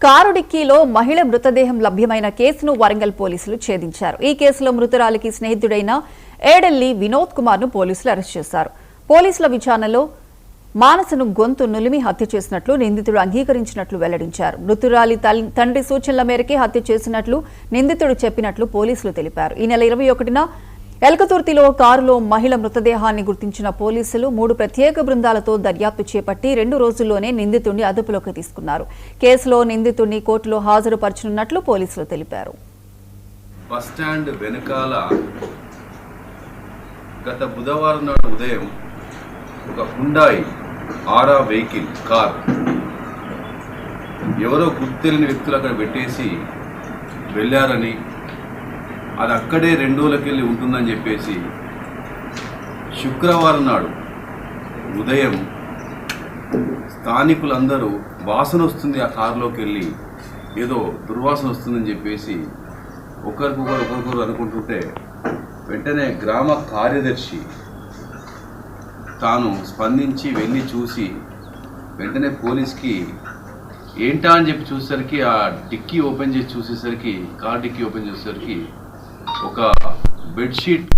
Car డిక్కీలో మహిళ మృతదేహం లభ్యమైన కేసును వరంగల్ పోలీసులు ఛేదించారు. ఈ కేసులో మృతురాలికి స్నేహితుడైన ఏడెల్లి వినోద్ కుమార్ ను పోలీసులు అరెస్ట్ చేశారు. పోలీసుల విచారణలో మానసను గొంతు నులిమి హత్య చేసినట్లు నిందితుడు అంగీకరించినట్లు వెల్లడించారు. మృతురాలి తండ్రి సూచనల మేరకే హత్య చేసినట్లు నిందితుడు చెప్పినట్లు పోలీసులు తెలిపారు. ఈ నెల 21న ఎల్కతుర్తిలో కారులో మహిళ మృతదేహాన్ని గుర్తించిన పోలీసులు 3 ప్రత్యేక బృందాలతో దర్యాప్తు చేపట్టి 2 రోజుల్లోనే నిందితుడిని అదుపులోకి తీసుకున్నారు. కేసులో నిందితుడిని కోర్టులో హాజరుపరచనున్నట్లు పోలీసులు తెలిపారు. బస్టాండ్ వెనకాల గత బుధవారం నాడు ఉదయం ఒక హుండాయి ఆరా వెహికల్ కార్ ఎవరో గుర్తెలిని వ్యక్తులు అక్కడ పెట్టేసి వెళ్ళారని, అది అక్కడే 2 రోజులకెళ్ళి ఉంటుందని చెప్పేసి శుక్రవారం నాడు ఉదయం స్థానికులందరూ వాసన వస్తుంది ఆ కారులోకి వెళ్ళి, ఏదో దుర్వాసన వస్తుందని చెప్పేసి ఒకరికొకరు అనుకుంటుంటే వెంటనే గ్రామ కార్యదర్శి తాను స్పందించి వెళ్ళి చూసి వెంటనే పోలీస్కి ఏంటా అని చెప్పి చూసేసరికి ఆ డిక్కీ ఓపెన్ చేసి చూసేసరికి కార్ డిక్కీ ఓపెన్ చేసేసరికి ఒక బెడ్షీట్